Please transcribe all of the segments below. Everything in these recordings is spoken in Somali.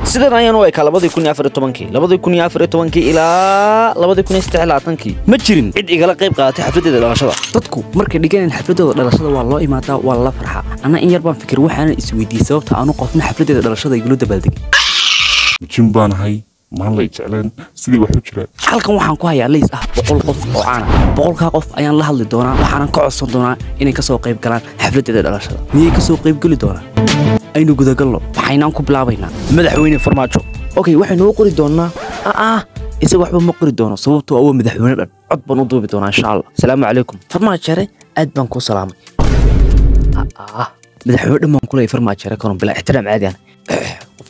sidaan ayaan u ekaa 2014 ilaa 2016 ma jirin cid igala qayb qaadatay xafladeeda dhalashada. dadku markay dhiganayaan xafladooda dhalashada waa loo imaadaa waa la farxaa ana in yar baan fikir waxaan isweydiiyay sababta aanu qofna xafladeeda dhalashada igula dabaaldegin jin baan ahay maan la jeclaan sidii wax u jira halkan waxaan ku hayaa leys ah 100 qof oo caan ah 100 qof ayaan la hadli doonaa waxaan ka codsan doonaa inay ka soo qayb galaan xafladeeda dhalashada miyay ka soo qayb gali doonaan aynu gudagalno waxaynaan ku bilaabaynaa madaxweyne Farmaajo okay waxaynu qori doonaa isaga waxba ma qori doono sababtoo ah madaxweyne dhan cod baan u duubi doonaa insha Allah salaamu calaykum Farmaajo aad baan ku salaamay madaxweyne dhan baan ku leeyahay Farmaajo kan bila ixtiraam caadi ah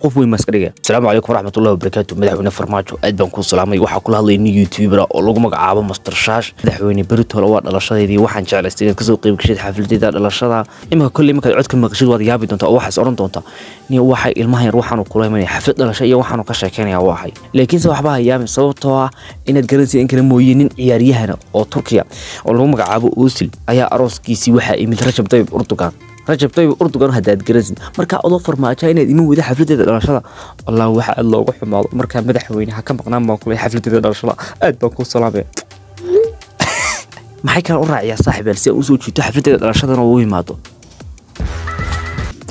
qof weyn maskariga salaamu calaykum waraxmatullaahi wabarakaatuh madaxweyne Farmaajo aad baan ku salaamay waxa kula hadlay nin YouTuber oo lagu magacaabo Master Shash madaxweyne Beritol waa dhalashadeedii waxaan jeclaystay ka soo qayb gashay xafladeeda dhalashada imika kulli marka codka maqashid waad yaabi doontaa oo waxaas oran doontaa ni waxay ilmaha yar waxaan ku leeyahay xaflad dhalasho iyo waxaan ka sheekeynayaa waxay laakiin waxba hayaami sababtoo ah inaad garanaysid in kala mooyinin ciyaaryahan oo Turkiya oo lagu magacaabo Özil ayaa arooskiisii waxa imid Rajab Tayyip Erdogan hadaad garanaysid marka adoo Farmaajo inaad imin wada xafladeeda dhalashada wallahi waxa aad loogu xumaado marka madaxweynaha ka maqnaan baan ku leeyahay xafladeeda dhalashada aad baan ku salaamay maxay kala u raaciyaa saaxiib si uu soo jiito xafladeeda dhalashadana uu yimaado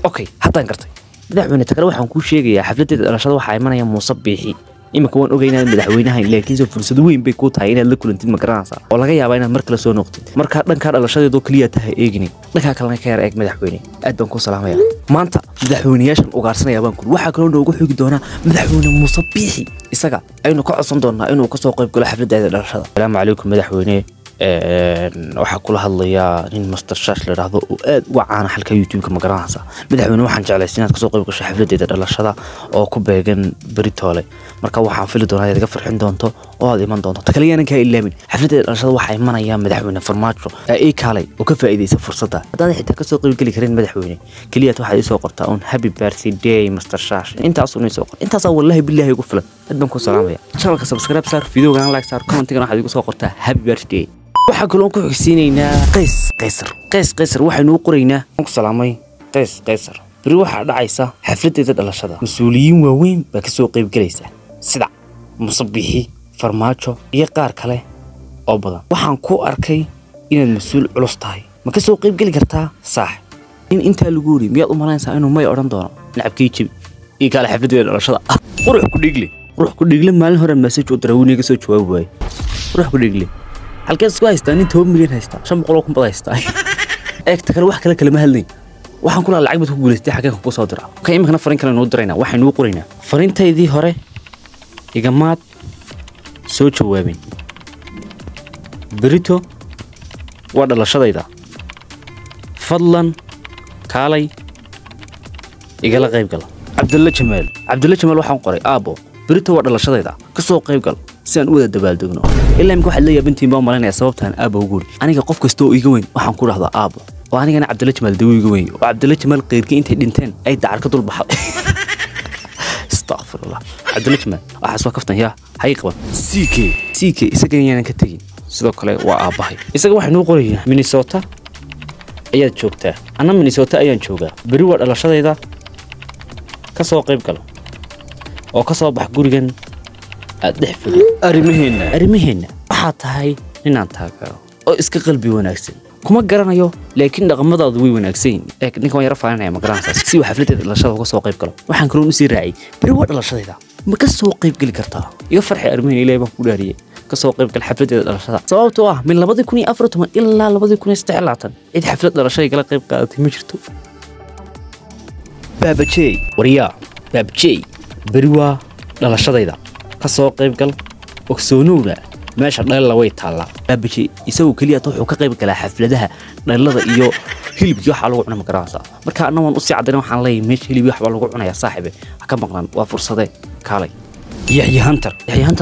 okay haddaan gartay madaxweyne takale waxaan ku sheegayaa xafladeeda dhalashada waxa ay imanayaan Muuse Biixi imika waan ogeynaa madaxweynaha laakiin soo fursad weyn bay ku tahay inaad la kulantid ma garanaysaa oo laga yaabaa inaad mar kale soo noqotid marka dhanka dhalashadeedu kaliya tahay eegni dhanka kalena ka yar eeg madaxweyne aad baan ku salaamayaa maanta madaxweynayaashan ugaarsanaya baan ku waxa kale oo noogu xigi doona madaxweyne Muuse Biixi isaga aynu ka codsan doonaa inuu ka soo qayb galo xafladeeda dhalashada salaamu calaykum madaxweyne waxa kula hadlayaa nin Master Shash la raahdo oo aad u caan halka YouTube-ka ma garanaysaa madaxweyne waxaan jeclahay inaad ka soo qayb gasho xafladeeda dhalashada oo ku beegan Beritole marka waxaan fili doonaa inaad ka farxin doonto oo aad iman doonto takaliyana ka ilaamin xafladeeda dhalashada waxa imanaya madaxweyne Farmaajo ee kaalay oo ka faa'iideysa fursadda hadaan xitaa ka soo qayb gali karin madaxweyne kaliya waxa soo qortaa on happy birthday Master Shash intaas uu soo qor intaas wallahi billahi ugu filan aad baan ku salaamaya channelka subscribe saar videogan like saar comment-gana waxaad igu soo qortaa happy birthday waxa kale oo ku xigsiinaynaa Qaysar waxaynu u qoraynaa ku salaamay Qaysar bari waxa dhacaysa xafladeeda dhalashada mas'uuliyiin waaweyn baa ka soo qayb galaysa sida Muuse Biixi Farmaajo iyo qaar kale oo badan waxaan ku arkay inaad mas'uul culus tahay ma ka soo qayb gali kartaa saax in inta lagu wari miyaad u malaynaysaa inuu may oran doono nacabkii jib iyo kale xafladeeda dhalashada ruux ku dhigle maalin hore message u diray waniga soo jawaab waay ruux ku dhigle halkeen isku haystaan in 10 milyan haystaa 500 kun bad haystaa eegta kale wax kale ma hadlayn waxaan kula lacag bad ku guuleystay xageen ku soo diraa ka imikana fariin kale noo diraynaa waxaynu u qoraynaa fariintaydii hore igamaad soo jawaabin Berito waa dhalashadayda fadlan kaalay igala qayb gal Cabdulla Jamaal waxaan qoray aabo Berito waa dhalashadayda ka soo qayb gal si aan u wada dabaaldegno ilaa imka waxa la yaabintiin baa malinaya sababtaan aabo ugu aniga qof kasto oo iga weyn waxaan ku raahdaa aabo oo anigana Cabdulla Jamaal dawo iga weyn oo Cabdulla Jamaal qeyrkii intay dhinteen ay dacar ka dul baxay astaghfirullah Cabdulla Jamaal waxa soo kaftan yaa hay qaban CK isaga inaan ka tagin sidoo kale waa aabahay isaga waxaanu qorayaa Minnesota ayaad joogtaa ana Minnesota ayaan joogaa bari waa dhalashadayda ka soo qayb gal oo ka soo bax gurigan أدحفل أرمهن حاطهاي ننان تاجر أو إسك قلبي وناكسين كم جرنا يو لكن رغم ضد وي وناكسين لكن نكون يرفع لنا مقران سوي حفلة الأشياء وكسوق يبقى وحن كلون يصير راعي بريوات الأشياء ذا ما كسوق يبقى كرتها يفرح أرمهن إلى بقولارية كسوق يبقى حفلة الأشياء سواء توه من لبض يكوني أفرط من إلا لبض يكوني استعلاء إذا حفلة الأشياء يبقى تمشرتو بابتشي وريا بابتشي بريوا الأشياء ذا kasoo qayb gal ogsoonowga meesha dhalala way taala baabishi isagu kaliya wuxuu ka qayb galaa xafladaha dhalada iyo hilibka waxa lagu cunaa magaraasa marka anna waan u sii cadeyn waxaan leeyahay meesha hilib wax lagu cunaya saaxiibe ka maqnaan waa fursade kaalay Yahya Hunter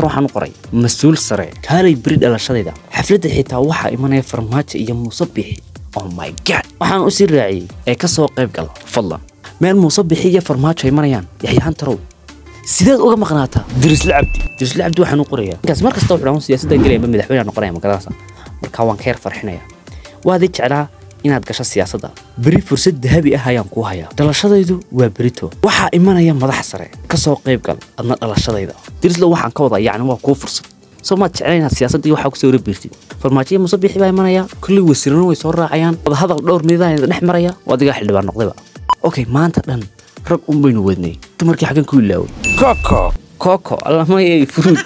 waxaan u qoray mas'uul sare kaalay bari dhalashadayda xafladda xitaa waxa imanaya Farmaajo iyo Muuse Biixi oh my god waxaan u sii raaciyay ee ka soo qayb gal fadlan meel Muuse Biixi iyo Farmaajo imanayaan Yahya Hunter sideed uga maqnaata diris lacabdi waxaan u qorayaa inkaas markasta wuxuu siyaasadda galay madaxweynaha noqonaya magaalada marka waan ka yar farxinaya waad jeclaa inaad gasho siyaasadda beri fursad dahabi ah ayaan kuu hayaa dhalashadaydu waa berito waxaa imanaya madax sare ka soo qayb gal adna dhalashadayda dirislo waxaan ka wadaa yacni waa kuu fursad soo ma jeclaan inaad siyaasaddii waxaa ku soo wareegtid farmaajo Muuse Biixi baa imanaya kulli wasiirano way soo raacayaan wada hadal dhowr midaan dhex maraya wadiga xildhibaan noqdayba okay maanta dhan rag baynu wadnay dumarkii xagan ku ilaawo koko allamay fruit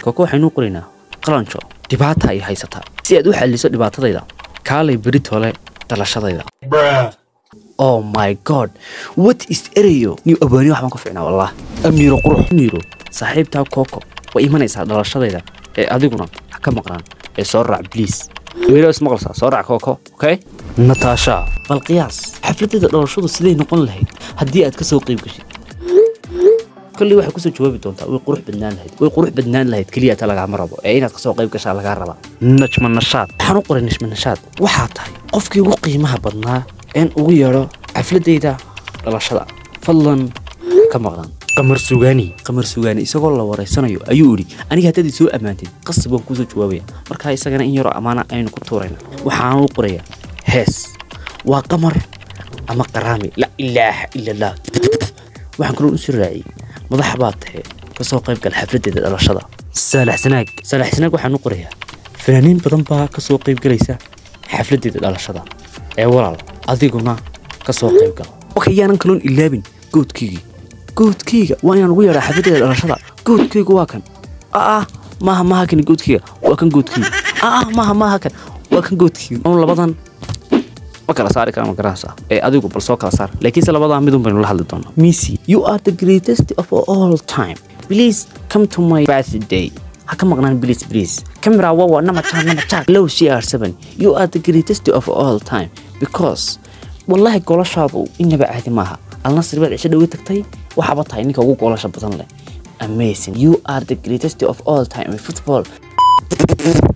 koko waxaynu qorinaa qalanjo dhibaata ay haysataa si aad u xalliso dhibaatadayda kaalay beritole dhalashadayda oh my god what is erayo ni abaani waxaan ku fiicnaa wallaah amiro qurux miro saaxiibta koko way imanaysaa dhalashadayda ee adiguna ka maqnaan ee soo raac please amiro ismaqalsa soo raac koko okay Natasha bal qiyaas xafladda dhalashadu sidee noqon lahayd haddii aad ka soo qayb gashay kulli waxay ku soo jawaabi doontaa way qurux badnaan lahayd kaliya ta laga marabo ee inaad ka soo qayb gashaa laga raba najma nashaad waxaan u qoray najma nashaad waxa tahay qofkii ugu qiimaha badnaa in ugu yeero xafladeyda dhalashada fadlan ka maqnaan qamar sugaani isagoo la wareysanayo ayuu yiri aniga hadii soo amaantay qasab waan ku soo jawaabaya marka isagana in yaro amaana aynu ku tuurayna waxaan u qorayaa hees waa qamar ama qaraami la ilaaha illa allah waxaan kaloo u soo raaciyay madax baa tahay ka soo qayb gal xafladda dhalashada salax sanaag waxaan u qorayaa fanaaniin badan baa ka soo qayb galaysa xafladda dhalashada ee walaal adiguna ka soo qayb gal okay yaanan kaloon ilaabin goodkeyga waa inaan ugu yeeraa xafladda dhalashada goodkeygu waa kan maaha kan goodkeyga waa kan goodkeyga maaha kan waa kan goodkeyga oo labadan kala saari kara magaranaysa ee adigu bal soo kala saar laakiin se labada mid baynu la hadli doonaa Messi you are the greatest of all time please come to my birthday ha ka maqnaan please camera waa nama chat low CR7 you are the greatest of all time because wallahi golashaadu inaba caadi maaha Al-Nassr baa cisho dhaw tagtay waxaba tahay ninka ugu golasha badan leh amazing you are the greatest of all time in football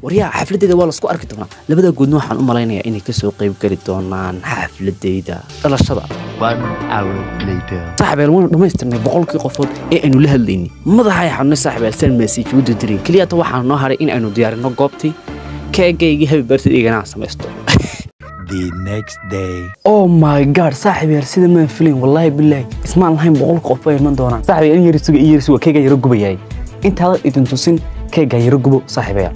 wariya xafladeyda waa la isku arki doonaa labada goodna waxaan u malaynayaa inay ka soo qayb gali doonaan xafladeyda dhalashada 1 hour later saaxiibeel waan dhameystirnay boqolkii qofood ee aynu la hadlaynay madaxay xanna saaxiibeel send message u diray kaliya ta waxaan noo haray in aynu diyaarino goobtii keegayga happy birthday igana samaysto the next day oh my god saaxiibeel sida ma filin wallahi billahi ismaan lahayn boqol qof ay iman doonaan saaxiibeel in yarisuga keega yaro gubayay intaada idin tusin keega yaro gubo saaxiibeel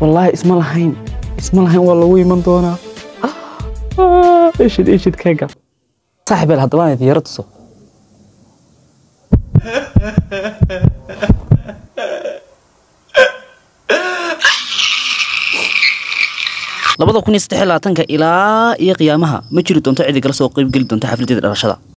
والله اسم الحين والله ويمن دونا ايش كيكا صاحب الهضبان ديرتسو labada 2016 ilaa iyo qiyaamaha ma jiri doonto cid kala soo qayb gali doonto xafladda dhalashada